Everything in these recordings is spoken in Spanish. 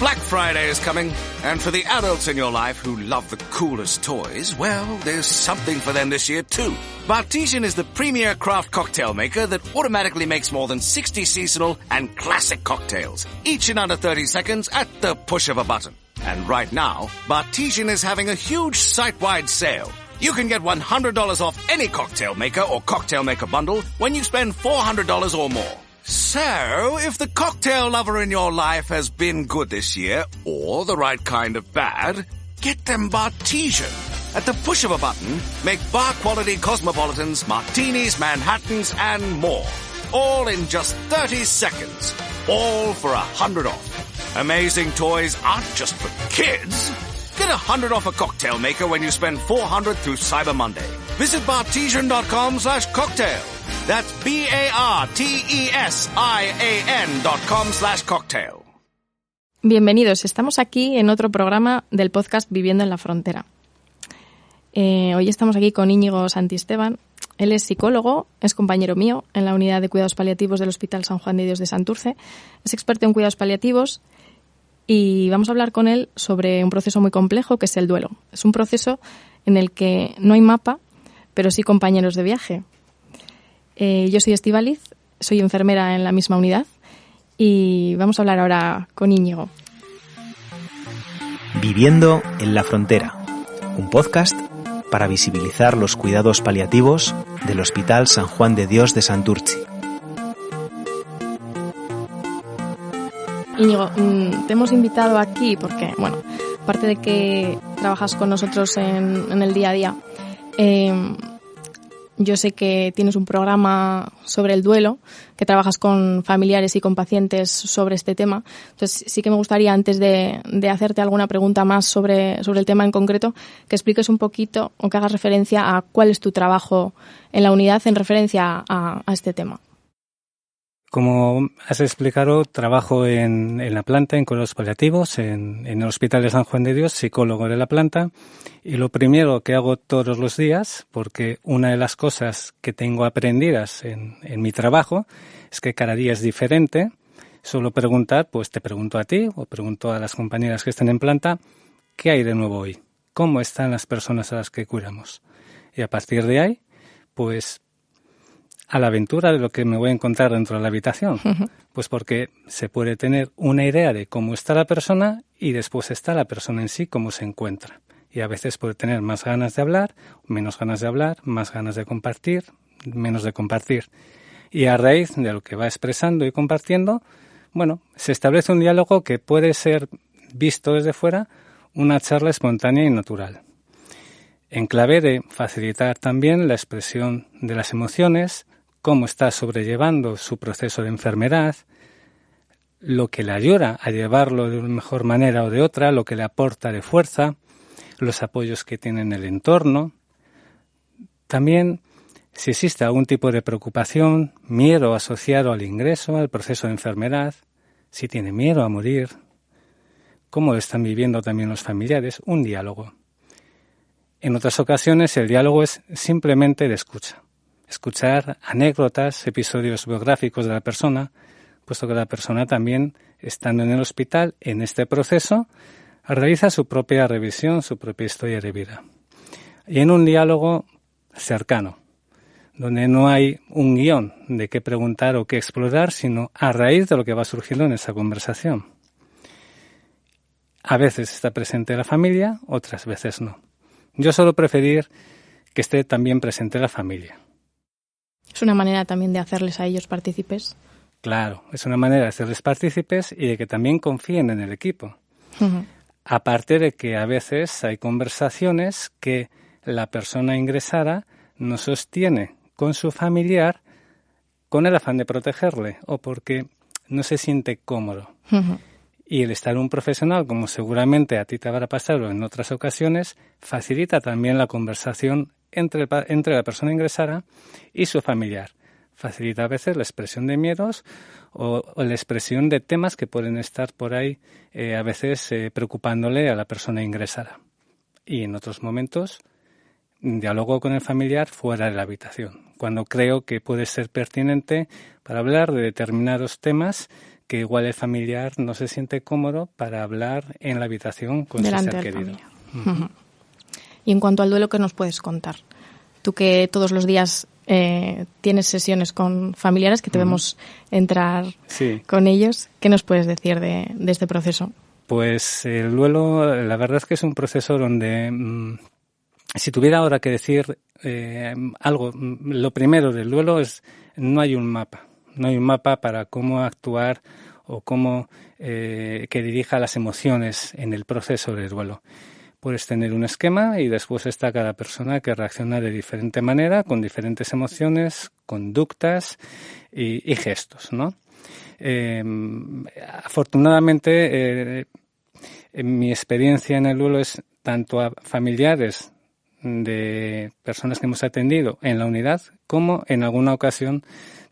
Black Friday is coming, and for the adults in your life who love the coolest toys, well, there's something for them this year too. Bartesian is the premier craft cocktail maker that automatically makes more than 60 seasonal and classic cocktails, each in under 30 seconds at the push of a button. And right now, Bartesian is having a huge site-wide sale. You can get $100 off any cocktail maker or cocktail maker bundle when you spend $400 or more. So, if the cocktail lover in your life has been good this year, or the right kind of bad, get them Bartesian. At the push of a button, make bar-quality cosmopolitans, martinis, Manhattans, and more. All in just 30 seconds. All for $100 off. Amazing toys aren't just for kids. Get $100 off a cocktail maker when you spend $400 through Cyber Monday. Visit Bartesian.com/cocktail. That's BARTESIAN.com/cocktail. Bienvenidos, estamos aquí en otro programa del podcast Viviendo en la Frontera. Hoy estamos aquí con Íñigo Santisteban. Él es psicólogo, es compañero mío en la unidad de cuidados paliativos del Hospital San Juan de Dios de Santurce. Es experto en cuidados paliativos y vamos a hablar con él sobre un proceso muy complejo que es el duelo. Es un proceso en el que no hay mapa, pero sí compañeros de viaje. Yo soy Estíbaliz, soy enfermera en la misma unidad y vamos a hablar ahora con Íñigo. Viviendo en la Frontera, un podcast para visibilizar los cuidados paliativos del Hospital San Juan de Dios de Santurce. Íñigo, te hemos invitado aquí porque, bueno, aparte de que trabajas con nosotros en el día a día, yo sé que tienes un programa sobre el duelo, que trabajas con familiares y con pacientes sobre este tema. Entonces sí que me gustaría, antes de hacerte alguna pregunta más sobre el tema en concreto, que expliques un poquito o que hagas referencia a cuál es tu trabajo en la unidad en referencia a este tema. Como has explicado, trabajo en la planta, en cuidados paliativos, en el Hospital de San Juan de Dios, psicólogo de la planta. Y lo primero que hago todos los días, porque una de las cosas que tengo aprendidas en mi trabajo es que cada día es diferente. Suelo preguntar, pues te pregunto a ti o pregunto a las compañeras que están en planta, ¿qué hay de nuevo hoy? ¿Cómo están las personas a las que cuidamos? Y a partir de ahí, pues a la aventura de lo que me voy a encontrar dentro de la habitación. Pues porque se puede tener una idea de cómo está la persona y después está la persona en sí, cómo se encuentra. Y a veces puede tener más ganas de hablar, menos ganas de hablar, más ganas de compartir, menos de compartir. Y a raíz de lo que va expresando y compartiendo, bueno, se establece un diálogo que puede ser visto desde fuera una charla espontánea y natural. En clave de facilitar también la expresión de las emociones, cómo está sobrellevando su proceso de enfermedad, lo que le ayuda a llevarlo de una mejor manera o de otra, lo que le aporta de fuerza, los apoyos que tiene en el entorno. También, si existe algún tipo de preocupación, miedo asociado al ingreso, al proceso de enfermedad, si tiene miedo a morir, cómo lo están viviendo también los familiares, un diálogo. En otras ocasiones el diálogo es simplemente de escucha. Escuchar anécdotas, episodios biográficos de la persona, puesto que la persona también, estando en el hospital, en este proceso, realiza su propia revisión, su propia historia de vida. Y en un diálogo cercano, donde no hay un guión de qué preguntar o qué explorar, sino a raíz de lo que va surgiendo en esa conversación. A veces está presente la familia, otras veces no. Yo suelo preferir que esté también presente la familia. Es una manera también de hacerles a ellos partícipes. Claro, es una manera de hacerles partícipes y de que también confíen en el equipo. Uh-huh. Aparte de que a veces hay conversaciones que la persona ingresada no sostiene con su familiar con el afán de protegerle o porque no se siente cómodo. Uh-huh. Y el estar un profesional, como seguramente a ti te habrá pasado en otras ocasiones, facilita también la conversación entre la persona ingresada y su familiar. Facilita a veces la expresión de miedos o la expresión de temas que pueden estar por ahí a veces preocupándole a la persona ingresada. Y en otros momentos, diálogo con el familiar fuera de la habitación, cuando creo que puede ser pertinente para hablar de determinados temas que igual el familiar no se siente cómodo para hablar en la habitación con delante su ser del querido. familiar. Y en cuanto al duelo, ¿qué nos puedes contar? Tú que todos los días tienes sesiones con familiares, que te vemos entrar con ellos, ¿qué nos puedes decir de este proceso? Pues el duelo, la verdad es que es un proceso donde, si tuviera ahora que decir algo, lo primero del duelo es no hay un mapa. No hay un mapa para cómo actuar o cómo que dirija las emociones en el proceso del duelo. Puedes tener un esquema y después está cada persona que reacciona de diferente manera, con diferentes emociones, conductas y gestos, ¿no? Afortunadamente, mi experiencia en el duelo es tanto a familiares de personas que hemos atendido en la unidad como en alguna ocasión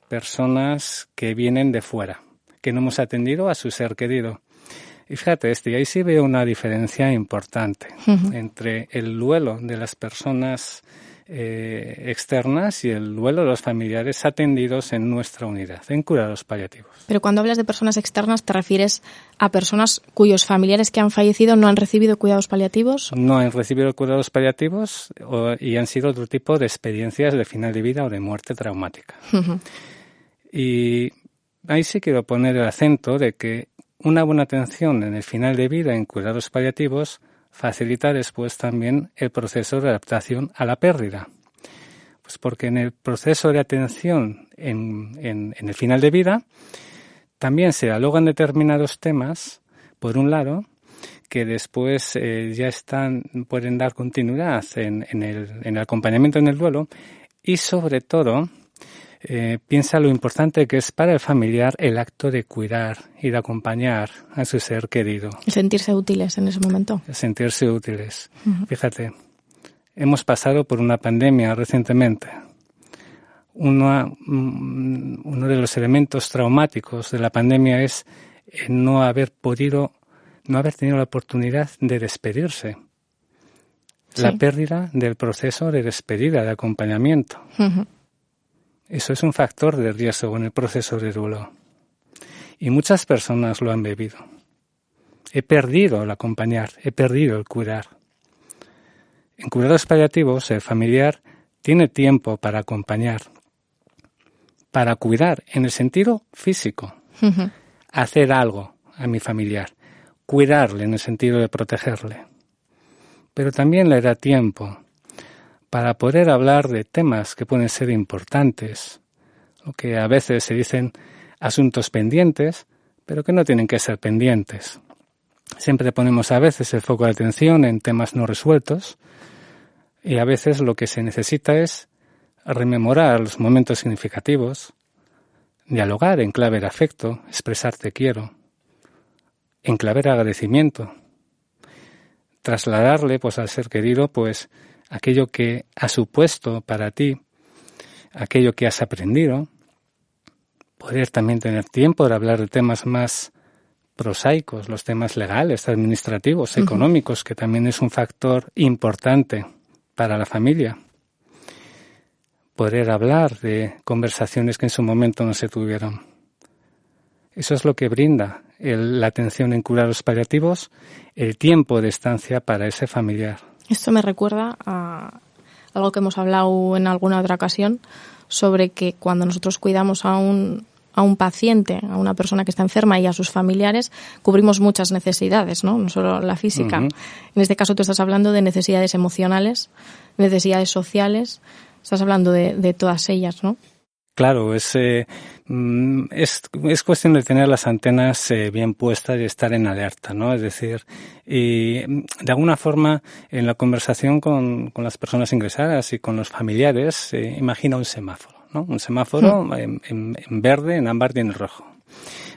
personas que vienen de fuera, que no hemos atendido a su ser querido. Y fíjate, ahí sí veo una diferencia importante entre el duelo de las personas externas y el duelo de los familiares atendidos en nuestra unidad, en cuidados paliativos. Pero cuando hablas de personas externas, ¿te refieres a personas cuyos familiares que han fallecido no han recibido cuidados paliativos? No han recibido cuidados paliativos y han sido otro tipo de experiencias de final de vida o de muerte traumática. Y ahí sí quiero poner el acento de que una buena atención en el final de vida en cuidados paliativos facilita después también el proceso de adaptación a la pérdida. Pues porque en el proceso de atención en el final de vida también se dialogan determinados temas, por un lado, que después pueden dar continuidad en el acompañamiento en el duelo y sobre todo piensa lo importante que es para el familiar el acto de cuidar y de acompañar a su ser querido. El sentirse útiles en ese momento. El sentirse útiles. Fíjate, hemos pasado por una pandemia recientemente. Uno de los elementos traumáticos de la pandemia es no haber tenido la oportunidad de despedirse. Sí. La pérdida del proceso de despedida, de acompañamiento. Eso es un factor de riesgo en el proceso de duelo. Y muchas personas lo han vivido. He perdido el acompañar, he perdido el cuidar. En cuidados paliativos, el familiar tiene tiempo para acompañar, para cuidar en el sentido físico, hacer algo a mi familiar, cuidarle en el sentido de protegerle. Pero también le da tiempo para poder hablar de temas que pueden ser importantes, lo que a veces se dicen asuntos pendientes, pero que no tienen que ser pendientes. Siempre ponemos a veces el foco de atención en temas no resueltos y a veces lo que se necesita es rememorar los momentos significativos, dialogar en clave de afecto, expresar te quiero, en clave de agradecimiento, trasladarle al ser querido aquello que ha supuesto para ti, aquello que has aprendido, poder también tener tiempo de hablar de temas más prosaicos, los temas legales, administrativos, económicos, que también es un factor importante para la familia. Poder hablar de conversaciones que en su momento no se tuvieron. Eso es lo que brinda la atención en cuidados paliativos, el tiempo de estancia para ese familiar. Esto me recuerda a algo que hemos hablado en alguna otra ocasión sobre que cuando nosotros cuidamos a un paciente, a una persona que está enferma y a sus familiares, cubrimos muchas necesidades, ¿no? No solo la física. En este caso tú estás hablando de necesidades emocionales, necesidades sociales, estás hablando de todas ellas, ¿no? Claro, es cuestión de tener las antenas bien puestas y estar en alerta, ¿no? Es decir, y de alguna forma en la conversación con las personas ingresadas y con los familiares, imagina un semáforo, ¿no? Un semáforo en verde, en ámbar y en rojo.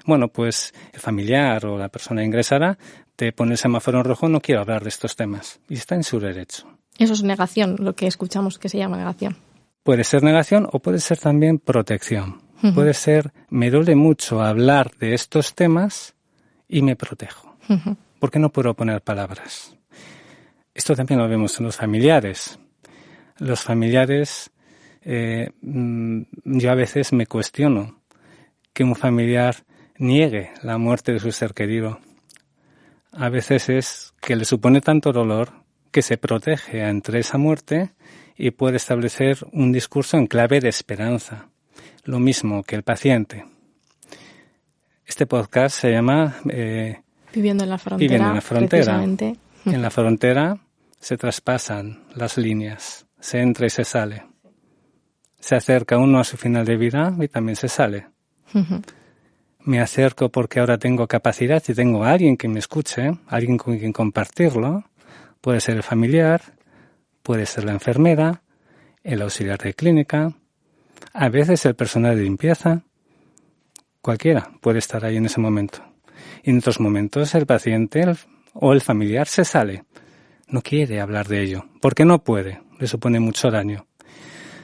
Bueno, pues el familiar o la persona ingresada te pone el semáforo en rojo, no quiero hablar de estos temas, y está en su derecho. Eso es negación, lo que escuchamos que se llama negación. Puede ser negación o puede ser también protección. Puede ser, me duele mucho hablar de estos temas y me protejo. Porque no puedo poner palabras. Esto también lo vemos en los familiares. Los familiares, yo a veces me cuestiono que un familiar niegue la muerte de su ser querido. A veces es que le supone tanto dolor que se protege ante esa muerte y puede establecer un discurso en clave de esperanza, lo mismo que el paciente. Este podcast se llama Viviendo en la frontera. Viviendo en la frontera. Precisamente. En la frontera se traspasan las líneas, se entra y se sale. Se acerca uno a su final de vida y también se sale. Me acerco porque ahora tengo capacidad y tengo a alguien que me escuche, alguien con quien compartirlo. Puede ser el familiar, puede ser la enfermera, el auxiliar de clínica, a veces el personal de limpieza. Cualquiera puede estar ahí en ese momento. Y en otros momentos el paciente o el familiar se sale. No quiere hablar de ello, porque no puede, le supone mucho daño.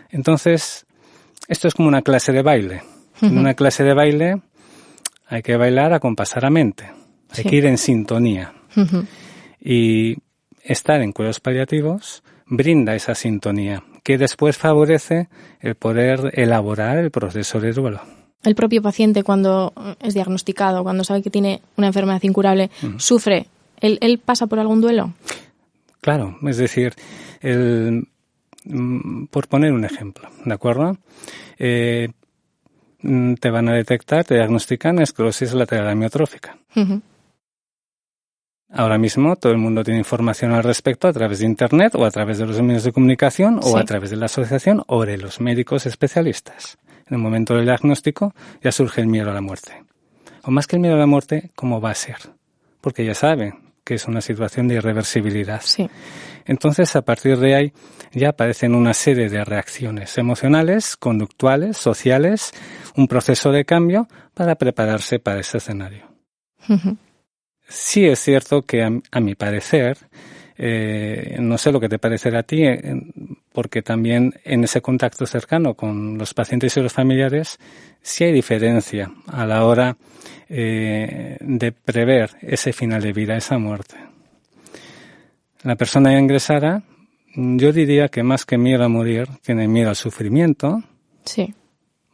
Entonces, esto es como una clase de baile. En una clase de baile hay que bailar acompasadamente, hay que ir en sintonía. Y estar en cuidados paliativos brinda esa sintonía, que después favorece el poder elaborar el proceso de duelo. El propio paciente, cuando es diagnosticado, cuando sabe que tiene una enfermedad incurable, sufre. ¿Él pasa por algún duelo? Claro, es decir, por poner un ejemplo, ¿de acuerdo? Te van a detectar, te diagnostican esclerosis lateral amiotrófica. Ahora mismo todo el mundo tiene información al respecto a través de Internet o a través de los medios de comunicación o a través de la asociación o de los médicos especialistas. En el momento del diagnóstico ya surge el miedo a la muerte. O más que el miedo a la muerte, ¿cómo va a ser? Porque ya sabe que es una situación de irreversibilidad. Sí. Entonces, a partir de ahí, ya aparecen una serie de reacciones emocionales, conductuales, sociales, un proceso de cambio para prepararse para ese escenario. Sí es cierto que, a mi parecer, no sé lo que te parecerá a ti, porque también en ese contacto cercano con los pacientes y los familiares, sí hay diferencia a la hora de prever ese final de vida, esa muerte. La persona ya ingresada, yo diría que más que miedo a morir, tiene miedo al sufrimiento. Sí.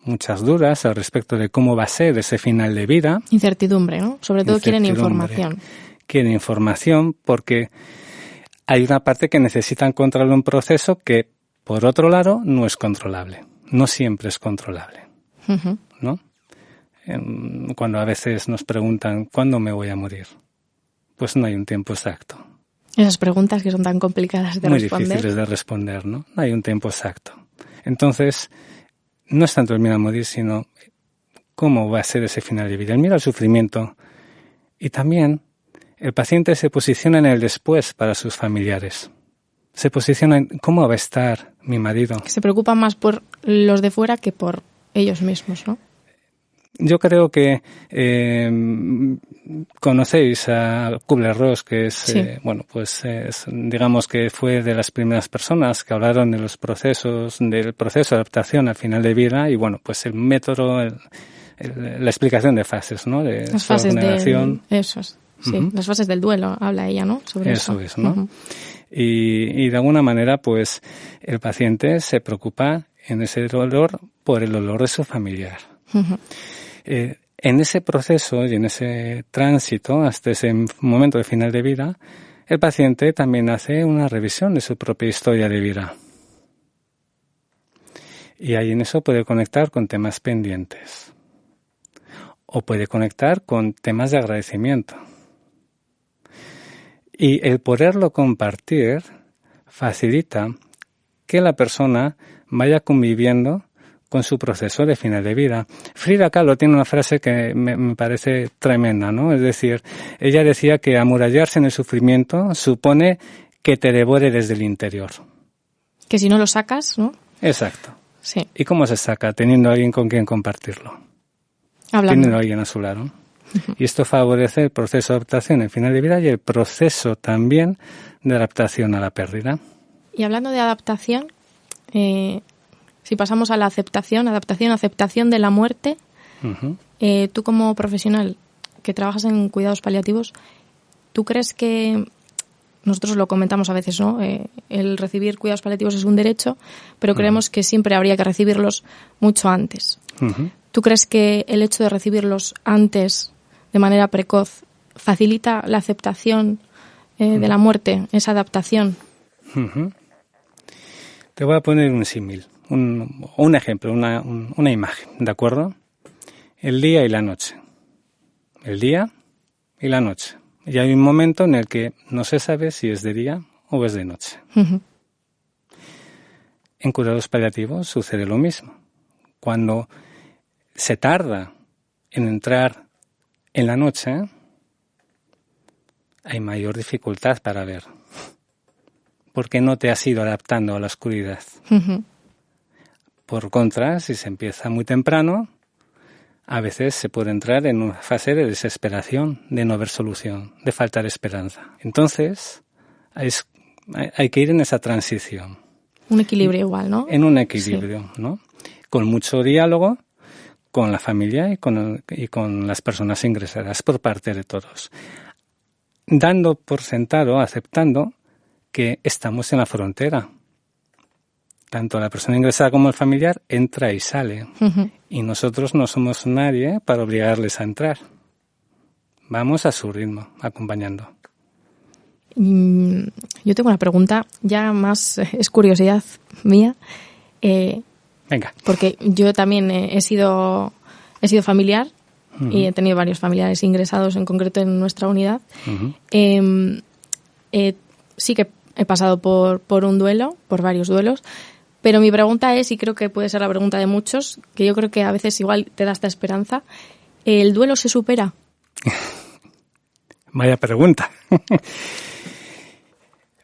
Muchas dudas al respecto de cómo va a ser ese final de vida. Incertidumbre, ¿no? Sobre todo quieren información. Quieren información porque hay una parte que necesitan controlar un proceso que, por otro lado, no es controlable. No siempre es controlable, ¿no? Cuando a veces nos preguntan ¿cuándo me voy a morir? Pues no hay un tiempo exacto. Esas preguntas que son tan complicadas de responder. Muy difíciles de responder, ¿no? No hay un tiempo exacto. Entonces, no es tanto el miedo a morir, sino cómo va a ser ese final de vida. El miedo al sufrimiento. Y también el paciente se posiciona en el después para sus familiares. Se posiciona en cómo va a estar mi marido. Que se preocupa más por los de fuera que por ellos mismos, ¿no? Yo creo que conocéis a Kubler-Ross, que es, digamos que fue de las primeras personas que hablaron de los procesos, del proceso de adaptación al final de vida y bueno, pues el método, la explicación de fases, ¿no? De las fases generación. Eso es. Sí, las fases del duelo, habla ella, ¿no? Sobre eso. Es, ¿no? Y de alguna manera, pues, el paciente se preocupa en ese dolor por el dolor de su familiar. En ese proceso y en ese tránsito hasta ese momento de final de vida, el paciente también hace una revisión de su propia historia de vida. Y ahí en eso puede conectar con temas pendientes. O puede conectar con temas de agradecimiento. Y el poderlo compartir facilita que la persona vaya conviviendo con su proceso de final de vida. Frida Kahlo tiene una frase que me parece tremenda, ¿no? Es decir, ella decía que amurallarse en el sufrimiento supone que te devore desde el interior. Que si no lo sacas, ¿no? Exacto. Sí. ¿Y cómo se saca? Teniendo a alguien con quien compartirlo. Hablando. Teniendo a alguien a su lado. Y esto favorece el proceso de adaptación en final de vida y el proceso también de adaptación a la pérdida. Y hablando de adaptación, si pasamos a la aceptación de la muerte, tú como profesional que trabajas en cuidados paliativos, ¿tú crees que, nosotros lo comentamos a veces, ¿no? El recibir cuidados paliativos es un derecho, pero creemos que siempre habría que recibirlos mucho antes. ¿Tú crees que el hecho de recibirlos antes, de manera precoz, facilita la aceptación de la muerte, esa adaptación? Uh-huh. Te voy a poner un símil, un ejemplo, una imagen, ¿de acuerdo? El día y la noche. El día y la noche. Y hay un momento en el que no se sabe si es de día o es de noche. Uh-huh. En cuidados paliativos sucede lo mismo. Cuando se tarda en entrar en la noche, hay mayor dificultad para ver. Porque no te has ido adaptando a la oscuridad. Uh-huh. Por contra, si se empieza muy temprano, a veces se puede entrar en una fase de desesperación, de no ver solución, de faltar esperanza. Entonces, hay que ir en esa transición. Un equilibrio igual, ¿no? En un equilibrio, sí. ¿no? Con mucho diálogo con la familia y con las personas ingresadas por parte de todos. Dando por sentado, aceptando que estamos en la frontera. Tanto la persona ingresada como el familiar entra y sale. Uh-huh. Y nosotros no somos nadie para obligarles a entrar. Vamos a su ritmo, acompañando. Yo tengo una pregunta, ya más es curiosidad mía. Venga. Porque yo también he sido familiar. Uh-huh. Y he tenido varios familiares ingresados, en concreto en nuestra unidad. Uh-huh. Sí que he pasado por un duelo, por varios duelos. Pero mi pregunta es, y creo que puede ser la pregunta de muchos, que yo creo que a veces igual te da esta esperanza, ¿el duelo se supera? Vaya pregunta.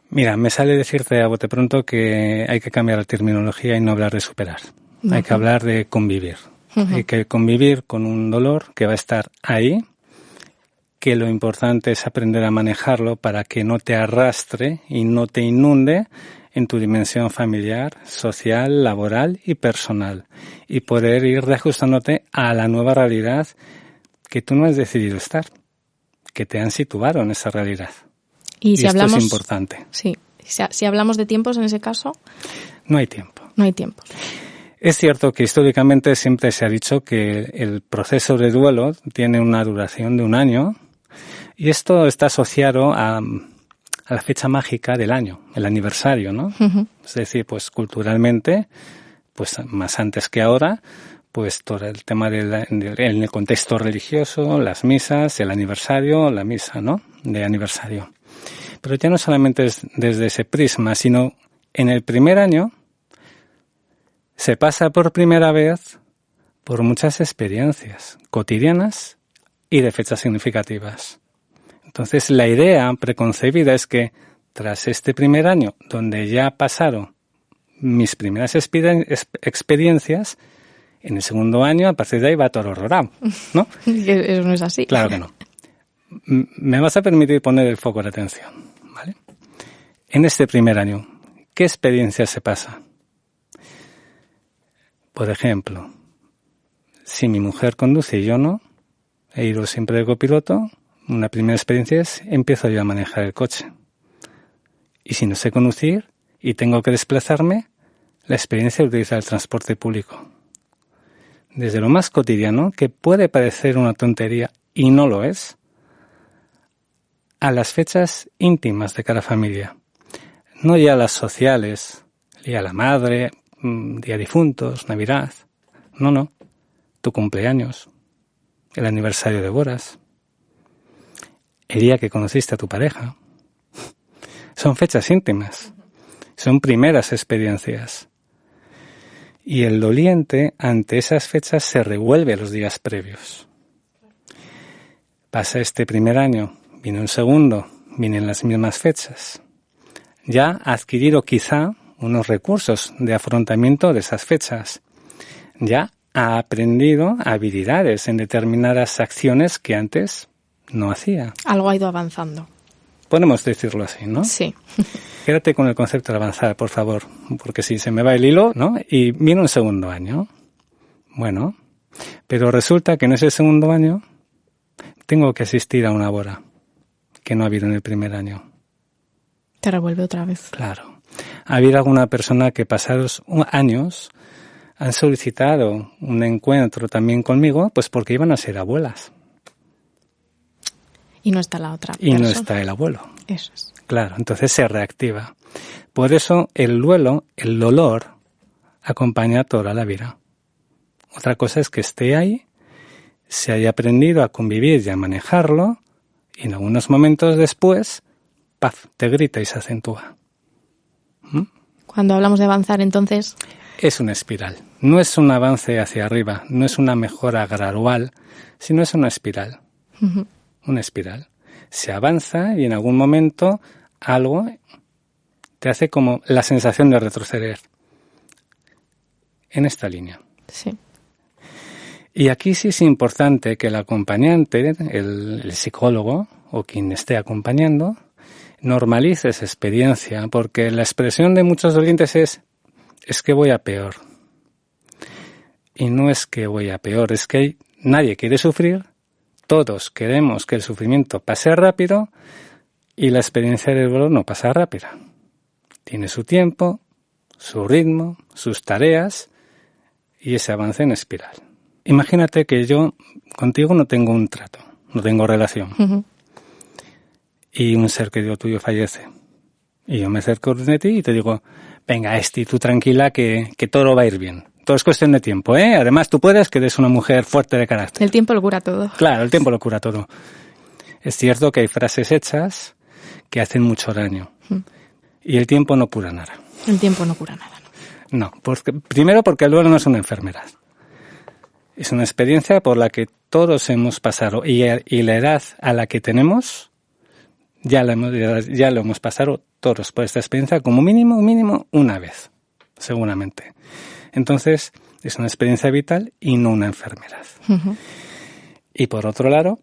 Mira, me sale decirte a bote pronto que hay que cambiar la terminología y no hablar de superar. Uh-huh. Hay que hablar de convivir. Uh-huh. Hay que convivir con un dolor que va a estar ahí, que lo importante es aprender a manejarlo para que no te arrastre y no te inunde en tu dimensión familiar, social, laboral y personal, y poder ir reajustándote a la nueva realidad que tú no has decidido estar, que te han situado en esa realidad. Y si hablamos, esto es importante. Sí, si hablamos de tiempos en ese caso, no hay tiempo. No hay tiempo. Es cierto que históricamente siempre se ha dicho que el proceso de duelo tiene una duración de 1 año, y esto está asociado a la fecha mágica del año, el aniversario, ¿no? Uh-huh. Es decir, pues culturalmente, pues más antes que ahora, pues todo el tema en el contexto religioso, las misas, el aniversario, la misa, ¿no? De aniversario. Pero ya no solamente es desde ese prisma, sino en el primer año se pasa por primera vez por muchas experiencias cotidianas y de fechas significativas. Entonces, la idea preconcebida es que tras este primer año, donde ya pasaron mis primeras experiencias, en el segundo año, a partir de ahí va todo horrorado, ¿no? Eso no es así. Claro que no. Me vas a permitir poner el foco de atención, ¿vale? En este primer año, ¿qué experiencias se pasa? Por ejemplo, si mi mujer conduce y yo no, he ido siempre de copiloto, una primera experiencia es, empiezo yo a manejar el coche. Y si no sé conducir y tengo que desplazarme, la experiencia es utilizar el transporte público. Desde lo más cotidiano, que puede parecer una tontería y no lo es, a las fechas íntimas de cada familia. No ya las sociales, Día de la Madre, Día de Difuntos, Navidad. No. Tu cumpleaños, el aniversario de bodas, el día que conociste a tu pareja. Son fechas íntimas, son primeras experiencias. Y el doliente ante esas fechas se revuelve a los días previos. Pasa este primer año, viene un segundo, vienen las mismas fechas. Ya ha adquirido quizá unos recursos de afrontamiento de esas fechas. Ya ha aprendido habilidades en determinadas acciones que antes no hacía. Algo ha ido avanzando. Podemos decirlo así, ¿no? Sí. Quédate con el concepto de avanzar, por favor, porque si se me va el hilo, ¿no? Y viene un segundo año. Bueno, pero resulta que en ese segundo año tengo que asistir a una boda que no ha habido en el primer año. Te revuelve otra vez. Claro. Ha habido alguna persona que pasados años han solicitado un encuentro también conmigo, pues porque iban a ser abuelas. Y no está la otra Y persona. no está el abuelo. Eso es. Claro, entonces se reactiva. Por eso el duelo, el dolor, acompaña toda la vida. Otra cosa es que esté ahí, se haya aprendido a convivir y a manejarlo, y en algunos momentos después, ¡paf!, te grita y se acentúa. Cuando hablamos de avanzar, entonces... Es una espiral. No es un avance hacia arriba, no es una mejora gradual, sino es una espiral. Uh-huh. Una espiral. Se avanza y en algún momento algo te hace como la sensación de retroceder en esta línea. Sí. Y aquí sí es importante que el acompañante, el psicólogo o quien esté acompañando, normalice esa experiencia, porque la expresión de muchos dolientes es que voy a peor. Y no es que voy a peor, es que nadie quiere sufrir, todos queremos que el sufrimiento pase rápido y la experiencia del dolor no pasa rápida. Tiene su tiempo, su ritmo, sus tareas y ese avance en espiral. Imagínate que yo contigo no tengo un trato, no tengo relación. Uh-huh. Y un ser querido tuyo fallece. Y yo me acerco de ti y te digo, venga, Esti, tú tranquila que todo va a ir bien. Todo es cuestión de tiempo, ¿eh? Además, tú puedes, que eres una mujer fuerte de carácter. El tiempo lo cura todo. Claro, el tiempo lo cura todo. Es cierto que hay frases hechas que hacen mucho daño. Y el tiempo no cura nada. El tiempo no cura nada. No, primero porque el duelo no es una enfermedad. Es una experiencia por la que todos hemos pasado. Y la edad a la que tenemos, ya lo hemos pasado todos por esta experiencia como mínimo una vez, seguramente. Entonces, es una experiencia vital y no una enfermedad. Uh-huh. Y por otro lado,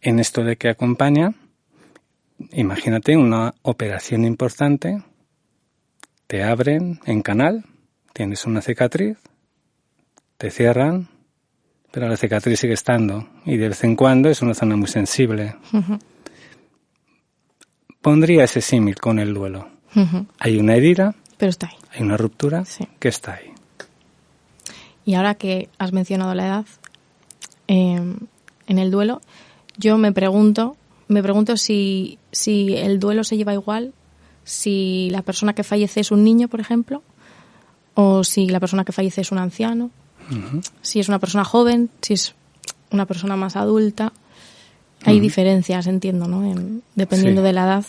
en esto de que acompaña, imagínate una operación importante, te abren en canal, tienes una cicatriz, te cierran, pero la cicatriz sigue estando y de vez en cuando es una zona muy sensible. Uh-huh. Pondría ese símil con el duelo. Uh-huh. Hay una herida, pero está ahí. Hay una ruptura, sí, que está ahí. Y ahora que has mencionado la edad, en el duelo, yo me pregunto si el duelo se lleva igual si la persona que fallece es un niño, por ejemplo, o si la persona que fallece es un anciano, uh-huh. Si es una persona joven, si es una persona más adulta. Hay uh-huh. diferencias, entiendo, ¿no? Dependiendo de la edad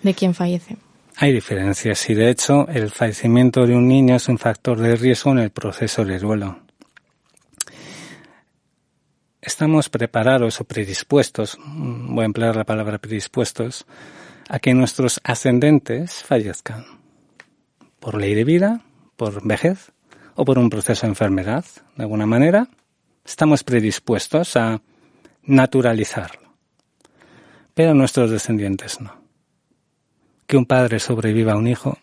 de quien fallece. Hay diferencias y, de hecho, el fallecimiento de un niño es un factor de riesgo en el proceso de duelo. Estamos preparados o predispuestos, voy a emplear la palabra predispuestos, a que nuestros ascendentes fallezcan. Por ley de vida, por vejez o por un proceso de enfermedad. De alguna manera, estamos predispuestos a naturalizarlo. Pero nuestros descendientes no. Que un padre sobreviva a un hijo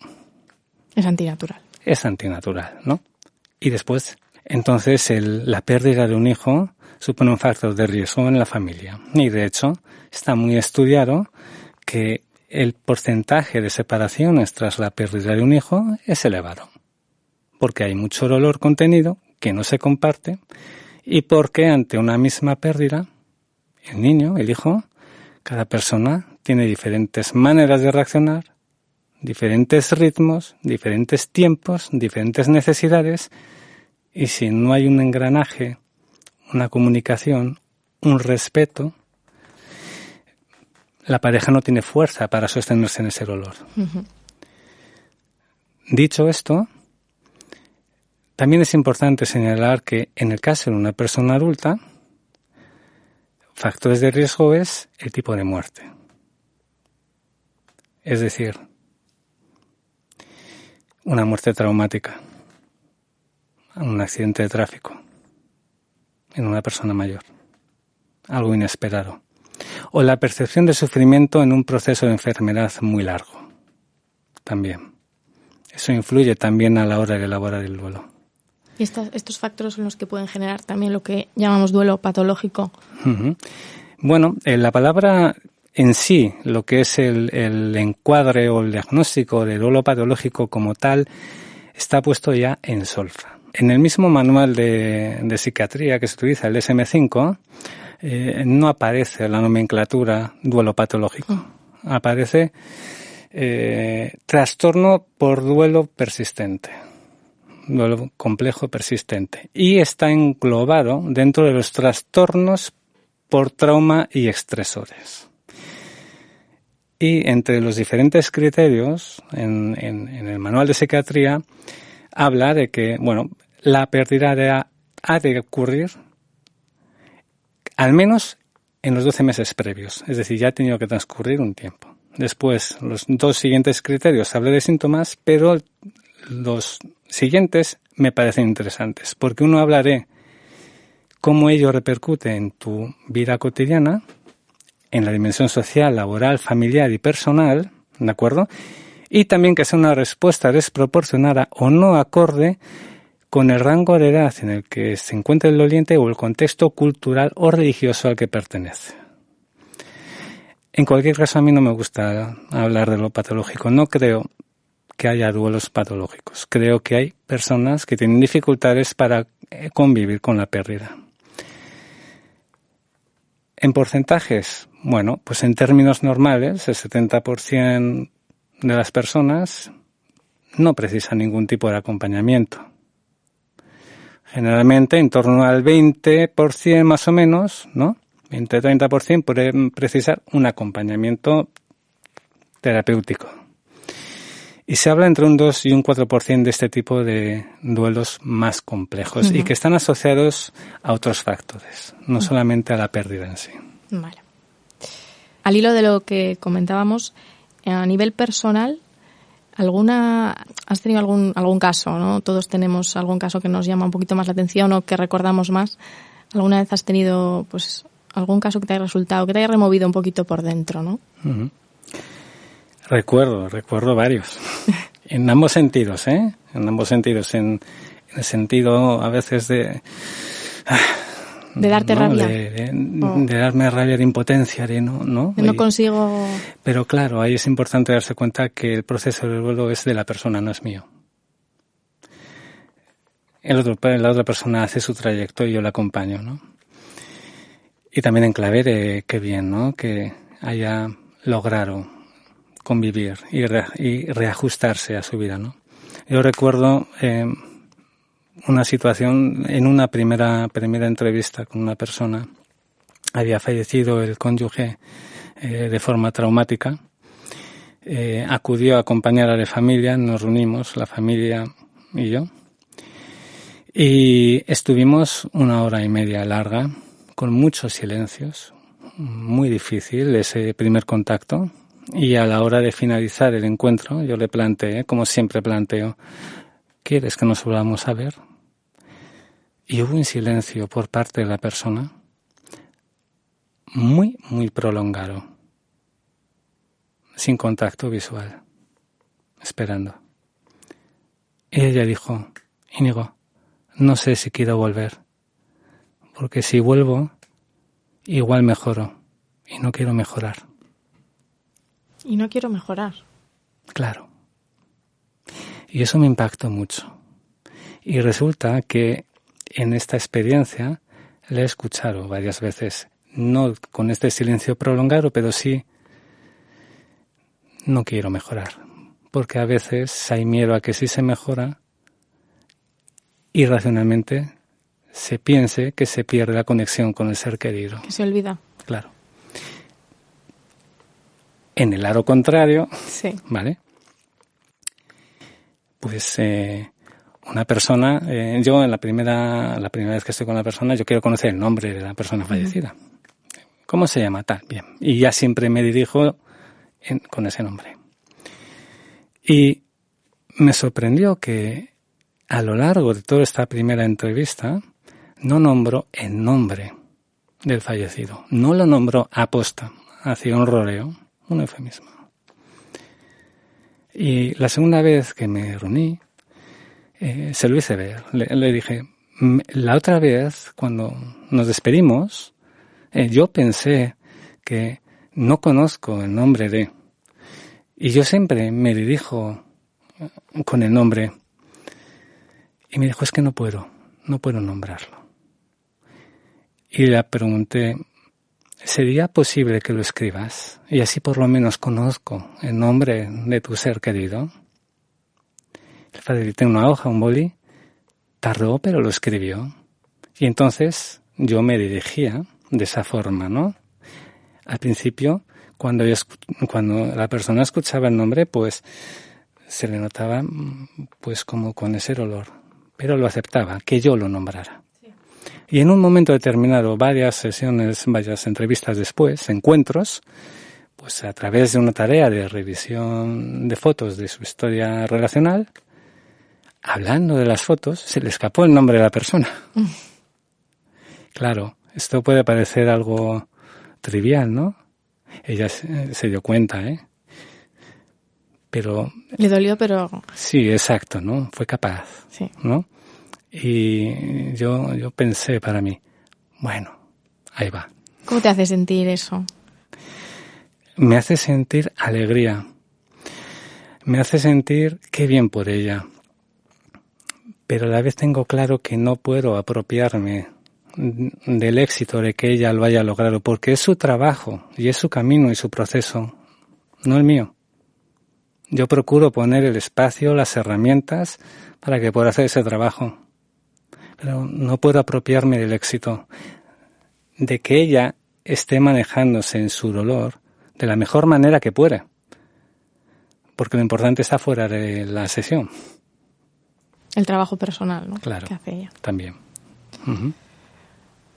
es antinatural. Es antinatural, ¿no? Y después, entonces, la pérdida de un hijo supone un factor de riesgo en la familia. Y de hecho, está muy estudiado que el porcentaje de separaciones tras la pérdida de un hijo es elevado. Porque hay mucho dolor contenido que no se comparte y porque ante una misma pérdida, el niño, el hijo, cada persona tiene diferentes maneras de reaccionar, diferentes ritmos, diferentes tiempos, diferentes necesidades, y si no hay un engranaje, una comunicación, un respeto, la pareja no tiene fuerza para sostenerse en ese dolor. Uh-huh. Dicho esto, también es importante señalar que en el caso de una persona adulta, factores de riesgo es el tipo de muerte. Es decir, una muerte traumática, un accidente de tráfico en una persona mayor, algo inesperado, o la percepción de sufrimiento en un proceso de enfermedad muy largo. También. Eso influye también a la hora de elaborar el duelo. ¿Y estos factores son los que pueden generar también lo que llamamos duelo patológico? Uh-huh. Bueno, la palabra en sí, lo que es el encuadre o el diagnóstico de duelo patológico como tal, está puesto ya en solfa. En el mismo manual de psiquiatría que se utiliza, el DSM-5, no aparece la nomenclatura duelo patológico. Aparece trastorno por duelo persistente, duelo complejo persistente, y está englobado dentro de los trastornos por trauma y estresores. Y entre los diferentes criterios en el manual de psiquiatría habla de que, bueno, la pérdida ha de ocurrir al menos en los 12 meses previos, es decir, ya ha tenido que transcurrir un tiempo. Después, los 2 siguientes criterios habla de síntomas, pero los siguientes me parecen interesantes, porque uno habla de cómo ello repercute en tu vida cotidiana, en la dimensión social, laboral, familiar y personal, ¿de acuerdo? Y también que sea una respuesta desproporcionada o no acorde con el rango de edad en el que se encuentra el doliente o el contexto cultural o religioso al que pertenece. En cualquier caso, a mí no me gusta hablar de lo patológico. No creo que haya duelos patológicos. Creo que hay personas que tienen dificultades para convivir con la pérdida. En porcentajes, bueno, pues en términos normales, el 70% de las personas no precisan ningún tipo de acompañamiento. Generalmente en torno al 20% más o menos, ¿no? 20-30% pueden precisar un acompañamiento terapéutico. Y se habla entre un 2 y un 4% de este tipo de duelos más complejos y que están asociados a otros factores, no solamente a la pérdida en sí. Vale. Al hilo de lo que comentábamos, a nivel personal, ¿has tenido algún caso, ¿no? Todos tenemos algún caso que nos llama un poquito más la atención o que recordamos más. ¿Alguna vez has tenido, pues, algún caso que te haya resultado, que te haya removido un poquito por dentro, ¿no? Uh-huh. Recuerdo varios. En ambos sentidos, ¿eh? En ambos sentidos. En el sentido, a veces, de darte rabia. De darme rabia, de impotencia, de no consigo. Pero claro, ahí es importante darse cuenta que el proceso del duelo es de la persona, no es mío. La otra persona hace su trayecto y yo la acompaño, ¿no? Y también en clave de qué bien, ¿no? Que haya logrado convivir y reajustarse a su vida, ¿no? Yo recuerdo una situación en una primera entrevista con una persona. Había fallecido el cónyuge de forma traumática. Acudió a acompañar a la familia, nos reunimos, la familia y yo. Y estuvimos 1 hora y media larga, con muchos silencios. Muy difícil ese primer contacto. Y a la hora de finalizar el encuentro, yo le planteé, como siempre planteo, ¿quieres que nos volvamos a ver? Y hubo un silencio por parte de la persona muy, muy prolongado, sin contacto visual, esperando. Y ella dijo, Íñigo, no sé si quiero volver, porque si vuelvo, igual mejoro, y no quiero mejorar. Y no quiero mejorar. Claro. Y eso me impactó mucho. Y resulta que en esta experiencia le he escuchado varias veces, no con este silencio prolongado, pero sí, no quiero mejorar. Porque a veces hay miedo a que si se mejora, irracionalmente se piense que se pierde la conexión con el ser querido. Que se olvida. Claro. En el lado contrario, sí. ¿Vale? Pues una persona, yo la primera vez que estoy con la persona, yo quiero conocer el nombre de la persona fallecida. ¿Cómo se llama? Tal, bien. Y ya siempre me dirijo con ese nombre. Y me sorprendió que a lo largo de toda esta primera entrevista no nombró el nombre del fallecido. No lo nombró aposta, hacía un rodeo. Un eufemismo. Y la segunda vez que me reuní, se lo hice ver. Le dije, la otra vez, cuando nos despedimos, yo pensé que no conozco el nombre de... Y yo siempre me dirijo con el nombre. Y me dijo, es que no puedo nombrarlo. Y le pregunté, ¿sería posible que lo escribas? Y así por lo menos conozco el nombre de tu ser querido. Le facilité una hoja, un boli. Tardó, pero lo escribió. Y entonces yo me dirigía de esa forma, ¿no? Al principio, cuando la persona escuchaba el nombre, pues se le notaba pues como con ese olor. Pero lo aceptaba, que yo lo nombrara. Sí. Y en un momento determinado, varias sesiones, varias entrevistas después, encuentros, pues a través de una tarea de revisión de fotos de su historia relacional, hablando de las fotos, se le escapó el nombre de la persona. Claro, esto puede parecer algo trivial, ¿no? Ella se dio cuenta, Pero... Le dolió, pero... Sí, exacto, ¿no? Fue capaz, sí. ¿no? Y yo pensé para mí, bueno, ahí va. ¿Cómo te hace sentir eso? Me hace sentir alegría. Me hace sentir qué bien por ella. Pero a la vez tengo claro que no puedo apropiarme del éxito de que ella lo haya logrado, porque es su trabajo y es su camino y su proceso, no el mío. Yo procuro poner el espacio, las herramientas para que pueda hacer ese trabajo, pero no puedo apropiarme del éxito, de que ella esté manejándose en su dolor de la mejor manera que pueda, porque lo importante está fuera de la sesión. El trabajo personal, ¿no? Claro, que hace ella. También.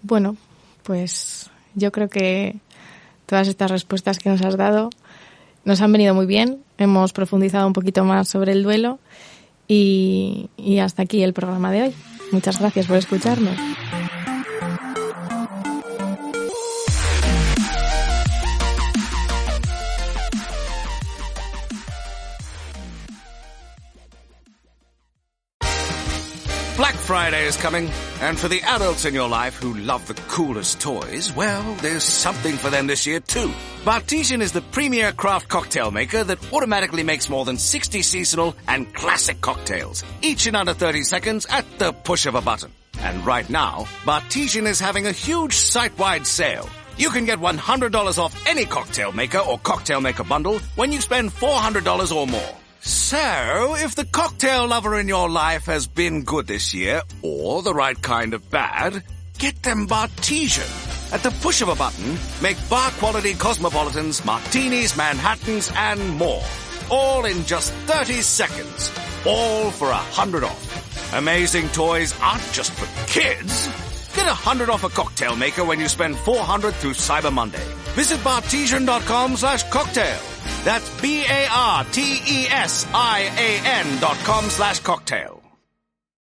Bueno, pues yo creo que todas estas respuestas que nos has dado nos han venido muy bien. Hemos profundizado un poquito más sobre el duelo y hasta aquí el programa de hoy. Muchas gracias por escucharnos. Black Friday is coming, and for the adults in your life who love the coolest toys, well, there's something for them this year too. Bartesian is the premier craft cocktail maker that automatically makes more than 60 seasonal and classic cocktails, each in under 30 seconds at the push of a button. And right now, Bartesian is having a huge site-wide sale. You can get $100 off any cocktail maker or cocktail maker bundle when you spend $400 or more. So, if the cocktail lover in your life has been good this year, or the right kind of bad, get them Bartesian. At the push of a button, make bar-quality cosmopolitans, martinis, Manhattans, and more. All in just 30 seconds. All for $100 off. Amazing toys aren't just for kids. Get $100 off a cocktail maker when you spend $400 through Cyber Monday. Visit Bartesian.com/cocktail. That's BARTESIAN.com/cocktail.